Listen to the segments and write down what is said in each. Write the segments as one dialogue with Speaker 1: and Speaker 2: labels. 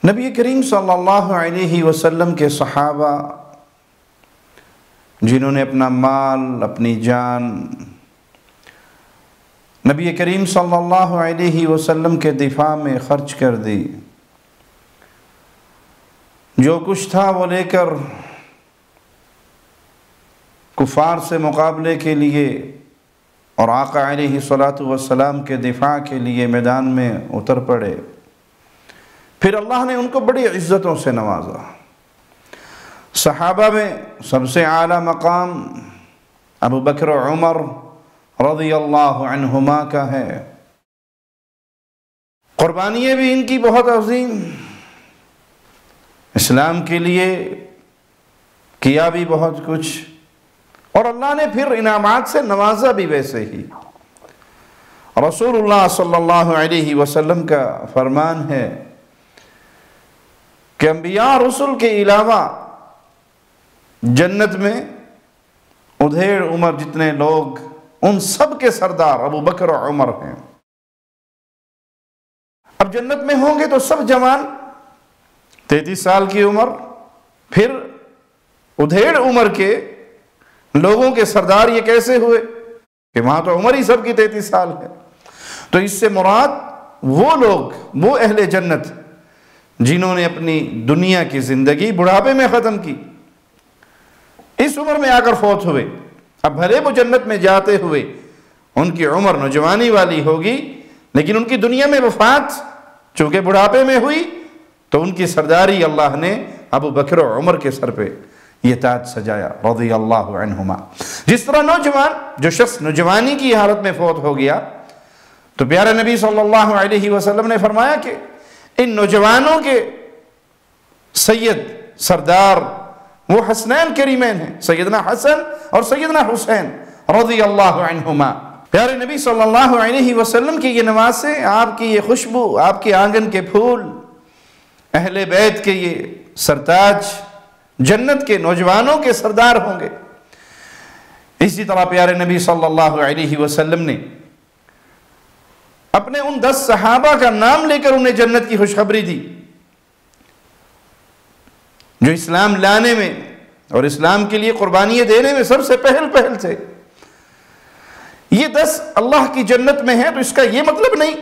Speaker 1: نبی کریم صلی اللہ علیہ وسلم کے صحابہ جنہوں نے اپنا مال، اپنی جان نبی کریم صلی اللہ علیہ وسلم کے دفاع میں خرچ کر دی، جو کچھ تھا وہ لے کر کفار سے مقابلے کے لیے اور آقا علیہ السلام کے دفاع کے لیے میدان میں اتر پڑے، پھر اللہ نے ان کو بڑی عزتوں سے نوازا۔ صحابہ میں سب سے اعلیٰ مقام ابو بکر و عمر رضی اللہ عنہما کا ہے۔ قربانیاں بھی ان کی بہت عظیم، اسلام کے لیے کیا بھی بہت کچھ، اور اللہ نے پھر انعامات سے نوازا بھی ویسے ہی۔ رسول اللہ صلی اللہ علیہ وسلم کا فرمان ہے کہ انبیاء رسول کے علاوہ جنت میں ادھیڑ عمر جتنے لوگ، ان سب کے سردار ابو بکر و عمر ہیں۔ اب جنت میں ہوں گے تو سب جوان، 33 سال کی عمر، پھر ادھیڑ عمر کے لوگوں کے سردار یہ کیسے ہوئے کہ وہاں تو عمر ہی سب کی 33 سال ہے۔ تو اس سے مراد وہ لوگ، وہ اہل جنت جنہوں نے اپنی دنیا کی زندگی بڑھاپے میں ختم کی، اس عمر میں آ کر فوت ہوئے۔ اب بھلے وہ جنت میں جاتے ہوئے ان کی عمر نوجوانی والی ہوگی، لیکن ان کی دنیا میں وفات چونکہ بڑھاپے میں ہوئی، تو ان کی سرداری اللہ نے ابو بکر و عمر کے سر پہ یہ تاج سجایا رضی اللہ عنہما۔ جس طرح نوجوان، جو شخص نوجوانی کی حالت میں فوت ہو گیا، تو پیارے نبی صلی اللہ علیہ وسلم نے فرمایا کہ ان نوجوانوں کے سید، سردار وہ حسنین کریمین ہیں، سیدنا حسن اور سیدنا حسین رضی اللہ عنہما۔ پیارے نبی صلی اللہ علیہ وسلم کی یہ نوازیں، آپ کی یہ خوشبو، آپ کے آنگن کے پھول، اہل بیت کے یہ سرتاج جنت کے نوجوانوں کے سردار ہوں گے۔ اسی طرح پیارے نبی صلی اللہ علیہ وسلم نے اپنے ان 10 صحابہ کا نام لے کر انہیں جنت کی خوشخبری دی، جو اسلام لانے میں اور اسلام کے لیے قربانیاں دینے میں سب سے پہل تھے۔ یہ 10 اللہ کی جنت میں ہیں، تو اس کا یہ مطلب نہیں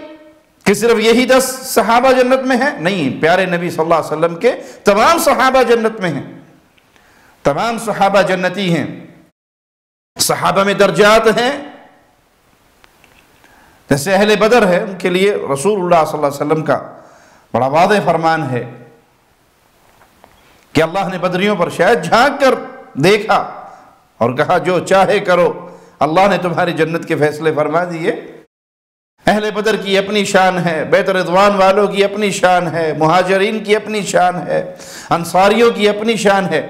Speaker 1: کہ صرف یہی 10 صحابہ جنت میں ہیں، نہیں، پیارے نبی صلی اللہ علیہ وسلم کے تمام صحابہ جنت میں ہیں، تمام صحابہ جنتی ہیں۔ صحابہ میں درجات ہیں، جیسے اہل بدر ہے، ان کے لیے رسول اللہ صلی اللہ علیہ وسلم کا بڑا واضح فرمان ہے کہ اللہ نے بدریوں پر شاید جھانک کر دیکھا اور کہا جو چاہے کرو، اللہ نے تمہاری جنت کے فیصلے فرما دیے۔ اہل بدر کی اپنی شان ہے، بیت رضوان والوں کی اپنی شان ہے، مہاجرین کی اپنی شان ہے، انصاریوں کی اپنی شان ہے۔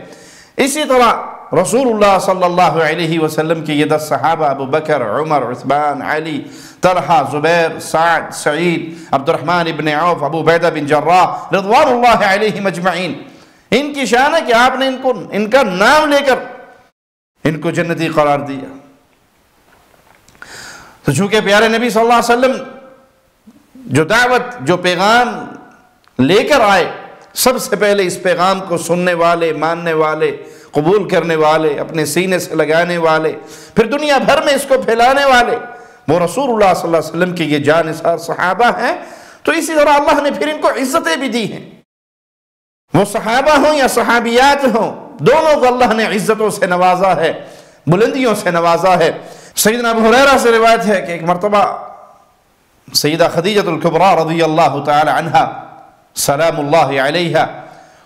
Speaker 1: اسی طرح رسول اللہ صلی اللہ علیہ وسلم کی یہ 10 صحابہ، ابو بکر، عمر، عثمان، علی، طلحہ، زبیر، سعد، سعید، عبد الرحمن ابن عوف، ابو عبیدہ بن جراح رضوان اللہ علیہم اجمعین، ان کی شان ہے کہ آپ نے ان کا نام لے کر ان کو جنتی قرار دیا۔ تو چونکہ پیارے نبی صلی اللہ علیہ وسلم جو دعوت، جو پیغام لے کر آئے، سب سے پہلے اس پیغام کو سننے والے، ماننے والے، قبول کرنے والے، اپنے سینے سے لگانے والے، پھر دنیا بھر میں اس کو پھیلانے والے، وہ رسول اللہ صلی اللہ علیہ وسلم کی یہ جانثار صحابہ ہیں۔ تو اسی طرح اللہ نے پھر ان کو عزتیں بھی دی ہیں، وہ صحابہ ہوں یا صحابیات ہوں، دونوں کو اللہ نے عزتوں سے نوازا ہے، بلندیوں سے نوازا ہے۔ سیدنا ابو ہریرہ سے روایت ہے کہ ایک مرتبہ سیدہ خدیجہ الکبریٰ رضی اللہ تعالی عنہا سلام اللہ علیہا،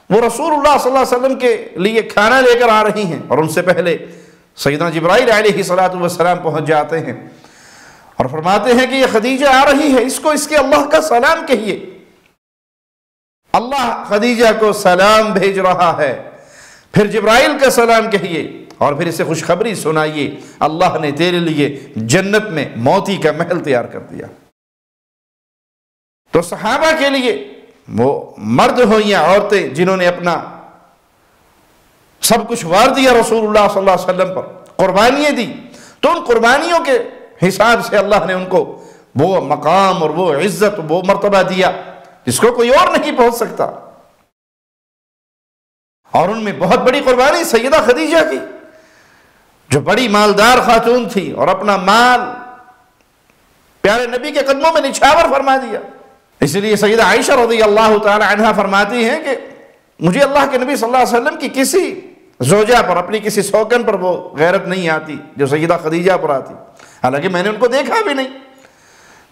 Speaker 1: وہ رسول اللہ صلی اللہ علیہ وسلم کے لیے کھانا لے کر آ رہی ہیں، اور ان سے پہلے سیدنا جبرائیل علیہ السلام پہنچ جاتے ہیں اور فرماتے ہیں کہ یہ خدیجہ آ رہی ہے، اس کو اس کے اللہ کا سلام کہیے۔ اللہ خدیجہ کو سلام بھیج رہا ہے، پھر جبرائیل کا سلام کہیے اور پھر اسے خوشخبری سنائیے، اللہ نے تیرے لیے جنت میں موتی کا محل تیار کر دیا۔ تو صحابہ کے لیے، وہ مرد ہوں یا عورتیں جنہوں نے اپنا سب کچھ وار دیا رسول اللہ صلی اللہ علیہ وسلم پر، قربانیاں دی، تو ان قربانیوں کے حساب سے اللہ نے ان کو وہ مقام اور وہ عزت، وہ مرتبہ دیا جس کو کوئی اور نہیں پہنچ سکتا۔ اور ان میں بہت بڑی قربانی سیدہ خدیجہ کی، جو بڑی مالدار خاتون تھی اور اپنا مال پیارے نبی کے قدموں میں نچھاور فرما دیا۔ اس لیے سیدہ عائشہ رضی اللہ تعالی عنہا فرماتی ہیں کہ مجھے اللہ کے نبی صلی اللہ علیہ وسلم کی کسی زوجہ پر، اپنی کسی سوکن پر وہ غیرت نہیں آتی جو سیدہ خدیجہ پر آتی، حالانکہ میں نے ان کو دیکھا بھی نہیں،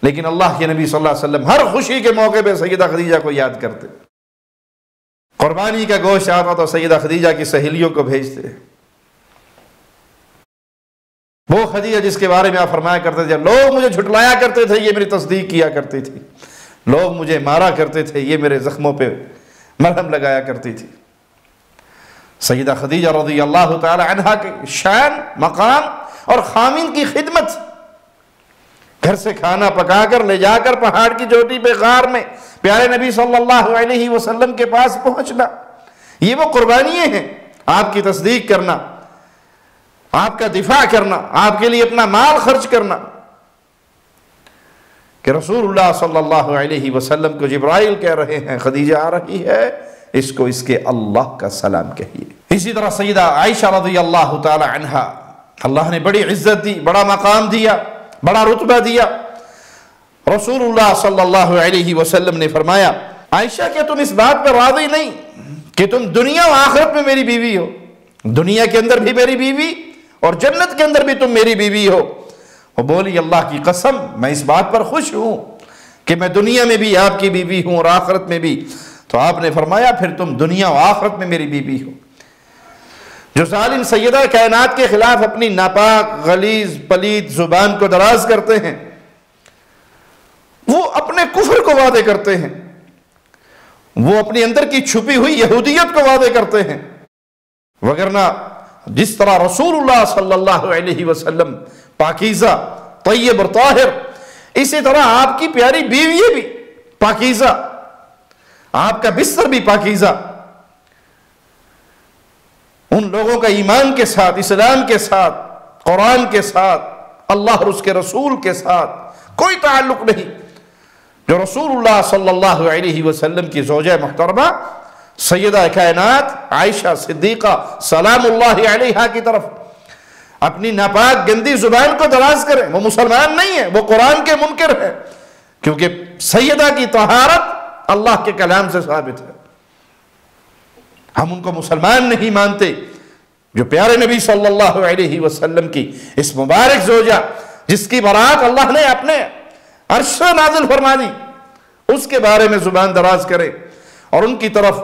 Speaker 1: لیکن اللہ کے نبی صلی اللہ علیہ وسلم ہر خوشی کے موقع پہ سیدہ خدیجہ کو یاد کرتے۔ قربانی کا گوشت آتا تو سیدہ خدیجہ کی سہیلیوں کو بھیجتے، وہ خدیجہ جس کے بارے میں آپ فرمایا کرتے تھے لوگ مجھے جھٹلایا کرتے تھے، یہ میری تصدیق کیا کرتی تھی، لوگ مجھے مارا کرتے تھے، یہ میرے زخموں پہ مرہم لگایا کرتی تھی۔ سیدہ خدیجہ رضی اللہ تعالی عنہا کے شان، مقام اور خامین کی خدمت، گھر سے کھانا پکا کر لے جا کر پہاڑ کی چوٹی پہ غار میں پیارے نبی صلی اللہ علیہ وسلم کے پاس پہنچنا، یہ وہ قربانیاں ہیں، آپ کی تصدیق کرنا، آپ کا دفاع کرنا، آپ کے لیے اپنا مال خرچ کرنا، کہ رسول اللہ صلی اللہ علیہ وسلم کو جبرائیل کہہ رہے ہیں خدیجہ آ رہی ہے، اس کو اس کے اللہ کا سلام کہیے۔ اسی طرح سیدہ عائشہ رضی اللہ تعالی عنہا، اللہ نے بڑی عزت دی، بڑا مقام دیا، بڑا رتبہ دیا۔ رسول اللہ صلی اللہ علیہ وسلم نے فرمایا عائشہ کہ تم اس بات پر راضی نہیں کہ تم دنیا و آخرت میں میری بیوی ہو، دنیا کے اندر بھی میری بیوی اور جنت کے اندر بھی تم میری بیوی ہو۔ وہ بولی اللہ کی قسم میں اس بات پر خوش ہوں کہ میں دنیا میں بھی آپ کی بیوی ہوں اور آخرت میں بھی۔ تو آپ نے فرمایا پھر تم دنیا و آخرت میں میری بیوی ہو۔ جو ظالم سیدہ کائنات کے خلاف اپنی ناپاک، غلیظ، پلید زبان کو دراز کرتے ہیں، وہ اپنے کفر کو وعدے کرتے ہیں، وہ اپنے اندر کی چھپی ہوئی یہودیت کو وعدے کرتے ہیں، وگرنہ جس طرح رسول اللہ صلی اللہ علیہ وسلم پاکیزہ، طیب اور طاہر، اسی طرح آپ کی پیاری بیوی بھی پاکیزہ، آپ کا بستر بھی پاکیزہ۔ ان لوگوں کا ایمان کے ساتھ، اسلام کے ساتھ، قرآن کے ساتھ، اللہ اور اس کے رسول کے ساتھ کوئی تعلق نہیں، جو رسول اللہ صلی اللہ علیہ وسلم کی زوجہ محترمہ سیدہ کائنات عائشہ صدیقہ سلام اللہ علیہا کی طرف اپنی ناپاک گندی زبان کو دراز کریں، وہ مسلمان نہیں ہے، وہ قرآن کے منکر ہے، کیونکہ سیدہ کی طہارت اللہ کے کلام سے ثابت ہے۔ ہم ان کو مسلمان نہیں مانتے جو پیارے نبی صلی اللہ علیہ وسلم کی اس مبارک زوجہ جس کی برات اللہ نے اپنے عرش سے نازل فرما دی، اس کے بارے میں زبان دراز کرے اور ان کی طرف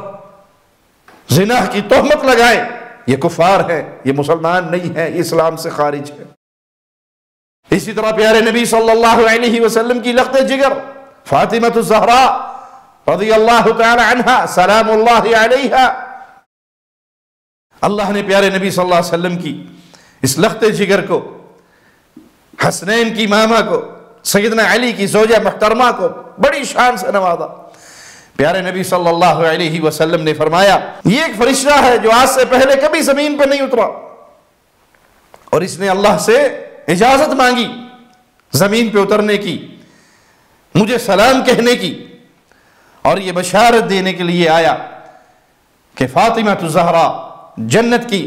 Speaker 1: زنا کی تہمت لگائے، یہ کفار ہے، یہ مسلمان نہیں ہے، یہ اسلام سے خارج ہے۔ اسی طرح پیارے نبی صلی اللہ علیہ وسلم کی لخت جگر فاطمہ الزہراء رضی اللہ تعالی عنہا سلام اللہ علیہا، اللہ نے پیارے نبی صلی اللہ علیہ وسلم کی اس لخت جگر کو، حسنین کی ماما کو، سیدنا علی کی زوجہ محترمہ کو بڑی شان سے نوازا۔ پیارے نبی صلی اللہ علیہ وسلم نے فرمایا یہ ایک فرشتہ ہے جو آج سے پہلے کبھی زمین پہ نہیں اترا، اور اس نے اللہ سے اجازت مانگی زمین پہ اترنے کی، مجھے سلام کہنے کی، اور یہ بشارت دینے کے لیے آیا کہ فاطمہ الزہراء جنت کی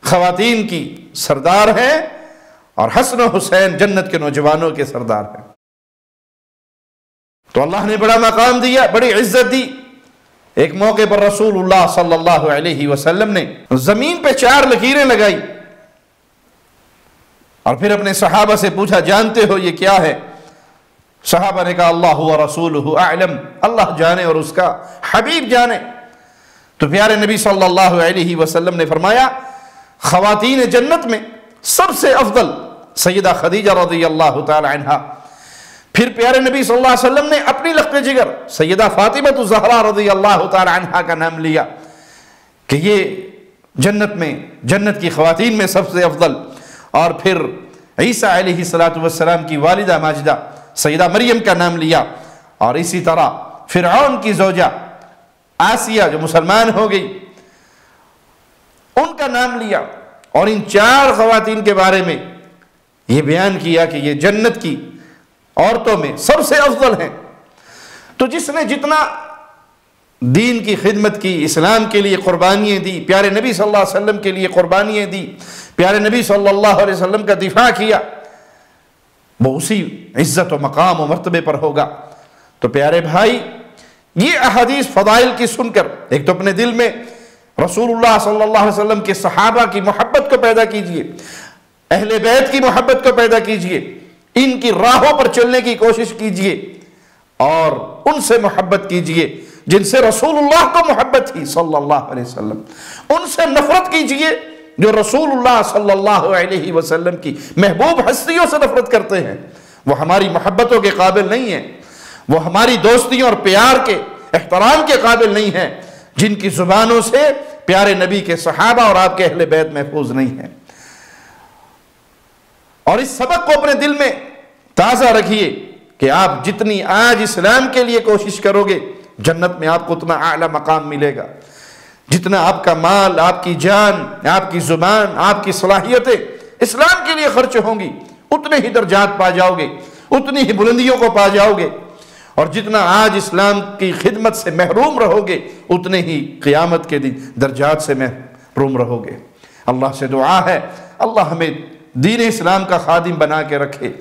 Speaker 1: خواتین کی سردار ہیں اور حسن و حسین جنت کے نوجوانوں کے سردار ہیں۔ تو اللہ نے بڑا مقام دیا، بڑی عزت دی۔ ایک موقع پر رسول اللہ صلی اللہ علیہ وسلم نے زمین پہ 4 لکیریں لگائی اور پھر اپنے صحابہ سے پوچھا جانتے ہو یہ کیا ہے؟ صحابہ نے کہا اللہ و رسولہ اعلم، اللہ جانے اور اس کا حبیب جانے۔ تو پیارے نبی صلی اللہ علیہ وسلم نے فرمایا خواتین جنت میں سب سے افضل سیدہ خدیجہ رضی اللہ تعالی عنہا، پھر پیارے نبی صلی اللہ علیہ وسلم نے اپنی لخت جگر سیدہ فاطمہ الزہراء رضی اللہ تعالی عنہا کا نام لیا کہ یہ جنت میں، جنت کی خواتین میں سب سے افضل، اور پھر عیسیٰ علیہ السلام کی والدہ ماجدہ سیدہ مریم کا نام لیا، اور اسی طرح فرعون کی زوجہ آسیہ جو مسلمان ہو گئی ان کا نام لیا، اور ان 4 خواتین کے بارے میں یہ بیان کیا کہ یہ جنت کی عورتوں میں سب سے افضل ہیں۔ تو جس نے جتنا دین کی خدمت کی، اسلام کے لیے قربانیاں دی، پیارے نبی صلی اللہ علیہ وسلم کے لیے قربانیاں دی، پیارے نبی صلی اللہ علیہ وسلم کا دفاع کیا، وہ اسی عزت و مقام و مرتبے پر ہوگا۔ تو پیارے بھائی، یہ احادیث فضائل کی سن کر ایک تو اپنے دل میں رسول اللہ صلی اللہ علیہ وسلم کے صحابہ کی محبت کو پیدا کیجئے، اہل بیت کی محبت کو پیدا کیجئے، ان کی راہوں پر چلنے کی کوشش کیجئے، اور ان سے محبت کیجئے جن سے رسول اللہ کو محبت تھی صلی اللہ علیہ وسلم، ان سے نفرت کیجئے جو رسول اللہ صلی اللہ علیہ وسلم کی محبوب ہستیوں سے نفرت کرتے ہیں۔ وہ ہماری محبتوں کے قابل نہیں ہیں، وہ ہماری دوستیوں اور پیار کے احترام کے قابل نہیں ہیں، جن کی زبانوں سے پیارے نبی کے صحابہ اور آپ کے اہل بیت محفوظ نہیں ہیں۔ اور اس سبق کو اپنے دل میں تازہ رکھیے کہ آپ جتنی آج اسلام کے لیے کوشش کرو گے، جنت میں آپ کو اتنا اعلیٰ مقام ملے گا۔ جتنا آپ کا مال، آپ کی جان، آپ کی زبان، آپ کی صلاحیتیں اسلام کے لیے خرچ ہوں گی، اتنے ہی درجات پا جاؤ گے، اتنی ہی بلندیوں کو پا جاؤ گے۔ اور جتنا آج اسلام کی خدمت سے محروم رہو گے، اتنے ہی قیامت کے دن درجات سے محروم رہو گے۔ اللہ سے دعا ہے اللہ ہمیں دین اسلام کا خادم بنا کے رکھے،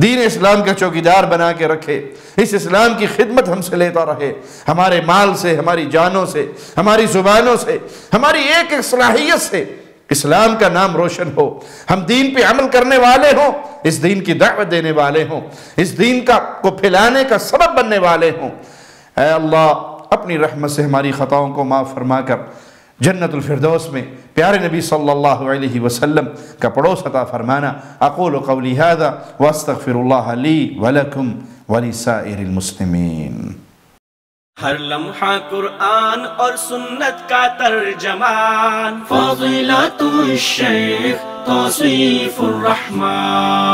Speaker 1: دین اسلام کا چوکیدار بنا کے رکھے، اس اسلام کی خدمت ہم سے لیتا رہے، ہمارے مال سے، ہماری جانوں سے، ہماری زبانوں سے، ہماری ایک ایک صلاحیت سے اسلام کا نام روشن ہو، ہم دین پہ عمل کرنے والے ہوں، اس دین کی دعوت دینے والے ہوں، اس دین کو پھیلانے کا سبب بننے والے ہوں۔ اے اللہ اپنی رحمت سے ہماری خطاؤں کو معاف فرما کر جنت الفردوس میں پیارے نبی صلی اللہ علیہ وسلم کا پڑوس عطا فرمانا۔ اقول قولی ھذا واستغفر اللہ لی ولکم ولسائر المسلمین۔
Speaker 2: ہر لمحہ قرآن اور سنت کا ترجمان، فضیلت الشیخ توصیف الرحمان۔